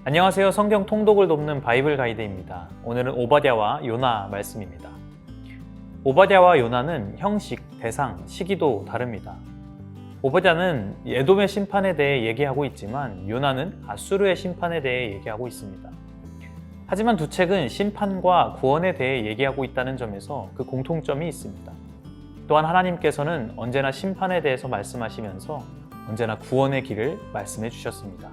안녕하세요. 성경 통독을 돕는 바이블 가이드입니다. 오늘은 오바댜와 요나 말씀입니다. 오바댜와 요나는 형식, 대상, 시기도 다릅니다. 오바댜는 에돔의 심판에 대해 얘기하고 있지만 요나는 아수르의 심판에 대해 얘기하고 있습니다. 하지만 두 책은 심판과 구원에 대해 얘기하고 있다는 점에서 그 공통점이 있습니다. 또한 하나님께서는 언제나 심판에 대해서 말씀하시면서 언제나 구원의 길을 말씀해 주셨습니다.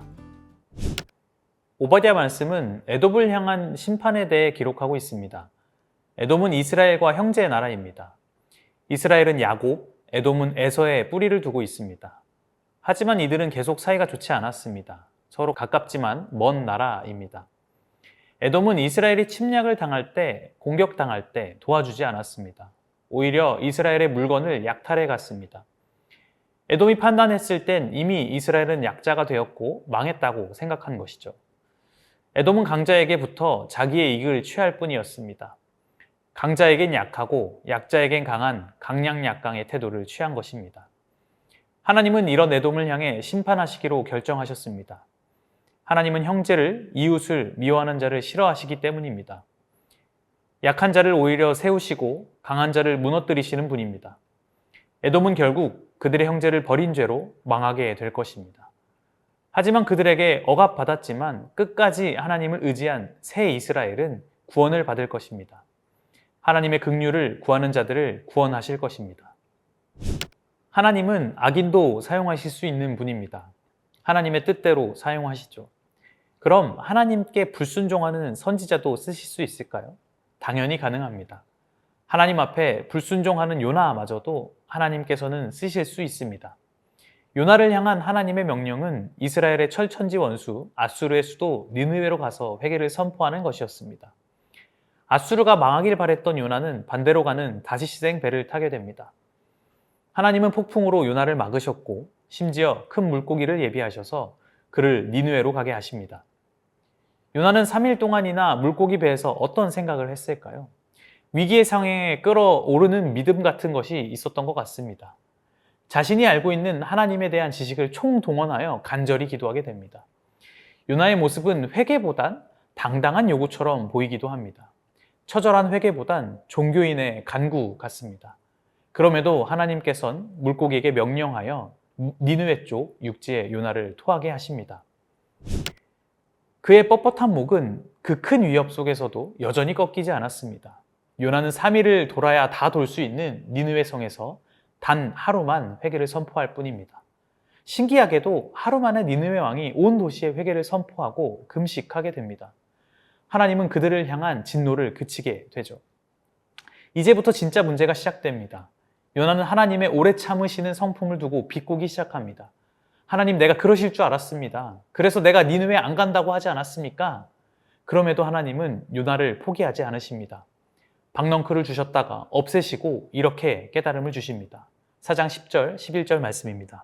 오바댜 말씀은 에돔을 향한 심판에 대해 기록하고 있습니다. 에돔은 이스라엘과 형제의 나라입니다. 이스라엘은 야곱, 에돔은 에서에 뿌리를 두고 있습니다. 하지만 이들은 계속 사이가 좋지 않았습니다. 서로 가깝지만 먼 나라입니다. 에돔은 이스라엘이 침략을 당할 때, 공격당할 때 도와주지 않았습니다. 오히려 이스라엘의 물건을 약탈해 갔습니다. 에돔이 판단했을 땐 이미 이스라엘은 약자가 되었고 망했다고 생각한 것이죠. 에돔은 강자에게 붙어 자기의 이익을 취할 뿐이었습니다. 강자에겐 약하고 약자에겐 강한 강약약강의 태도를 취한 것입니다. 하나님은 이런 에돔을 향해 심판하시기로 결정하셨습니다. 하나님은 형제를, 이웃을 미워하는 자를 싫어하시기 때문입니다. 약한 자를 오히려 세우시고 강한 자를 무너뜨리시는 분입니다. 에돔은 결국 그들의 형제를 버린 죄로 망하게 될 것입니다. 하지만 그들에게 억압받았지만 끝까지 하나님을 의지한 새 이스라엘은 구원을 받을 것입니다. 하나님의 긍휼을 구하는 자들을 구원하실 것입니다. 하나님은 악인도 사용하실 수 있는 분입니다. 하나님의 뜻대로 사용하시죠. 그럼 하나님께 불순종하는 선지자도 쓰실 수 있을까요? 당연히 가능합니다. 하나님 앞에 불순종하는 요나마저도 하나님께서는 쓰실 수 있습니다. 요나를 향한 하나님의 명령은 이스라엘의 철천지 원수 아수르의 수도 니느웨로 가서 회개를 선포하는 것이었습니다. 아수르가 망하길 바랬던 요나는 반대로 가는 다시시생 배를 타게 됩니다. 하나님은 폭풍으로 요나를 막으셨고 심지어 큰 물고기를 예비하셔서 그를 니느웨로 가게 하십니다. 요나는 3일 동안이나 물고기 배에서 어떤 생각을 했을까요? 위기의 상황에 끌어오르는 믿음 같은 것이 있었던 것 같습니다. 자신이 알고 있는 하나님에 대한 지식을 총동원하여 간절히 기도하게 됩니다. 요나의 모습은 회개보단 당당한 요구처럼 보이기도 합니다. 처절한 회개보단 종교인의 간구 같습니다. 그럼에도 하나님께서는 물고기에게 명령하여 니느웨 쪽 육지에 요나를 토하게 하십니다. 그의 뻣뻣한 목은 그 큰 위협 속에서도 여전히 꺾이지 않았습니다. 요나는 3일을 돌아야 다 돌 수 있는 니느웨 성에서 단 하루만 회개를 선포할 뿐입니다. 신기하게도 하루 만에 니느웨 왕이 온 도시에 회개를 선포하고 금식하게 됩니다. 하나님은 그들을 향한 진노를 그치게 되죠. 이제부터 진짜 문제가 시작됩니다. 요나는 하나님의 오래 참으시는 성품을 두고 비꼬기 시작합니다. 하나님, 내가 그러실 줄 알았습니다. 그래서 내가 니느웨 안 간다고 하지 않았습니까? 그럼에도 하나님은 요나를 포기하지 않으십니다. 박넝쿨을 주셨다가 없애시고 이렇게 깨달음을 주십니다. 4장 10절, 11절 말씀입니다.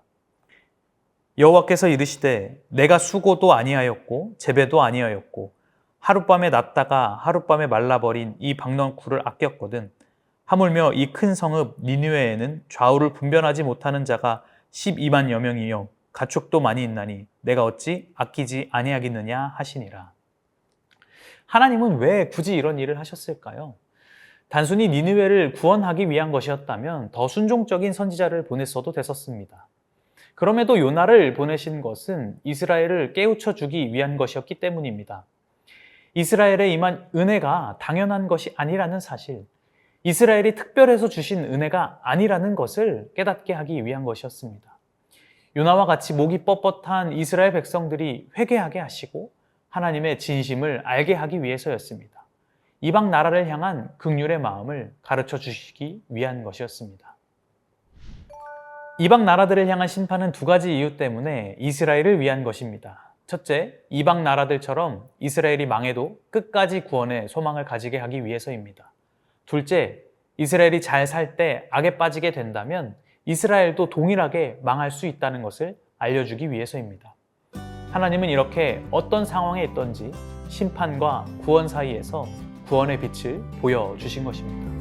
여호와께서 이르시되 내가 수고도 아니하였고 재배도 아니하였고 하룻밤에 났다가 하룻밤에 말라버린 이 박넝쿨을 아꼈거든. 하물며 이 큰 성읍 니느웨에는 좌우를 분별하지 못하는 자가 12만여 명이요 가축도 많이 있나니 내가 어찌 아끼지 아니하겠느냐 하시니라. 하나님은 왜 굳이 이런 일을 하셨을까요? 단순히 니느웨를 구원하기 위한 것이었다면 더 순종적인 선지자를 보냈어도 됐었습니다. 그럼에도 요나를 보내신 것은 이스라엘을 깨우쳐 주기 위한 것이었기 때문입니다. 이스라엘에 임한 은혜가 당연한 것이 아니라는 사실, 이스라엘이 특별해서 주신 은혜가 아니라는 것을 깨닫게 하기 위한 것이었습니다. 요나와 같이 목이 뻣뻣한 이스라엘 백성들이 회개하게 하시고 하나님의 진심을 알게 하기 위해서였습니다. 이방 나라를 향한 긍휼의 마음을 가르쳐 주시기 위한 것이었습니다. 이방 나라들을 향한 심판은 두 가지 이유 때문에 이스라엘을 위한 것입니다. 첫째, 이방 나라들처럼 이스라엘이 망해도 끝까지 구원의 소망을 가지게 하기 위해서입니다. 둘째, 이스라엘이 잘 살 때 악에 빠지게 된다면 이스라엘도 동일하게 망할 수 있다는 것을 알려주기 위해서입니다. 하나님은 이렇게 어떤 상황에 있든지 심판과 구원 사이에서 구원의 빛을 보여주신 것입니다.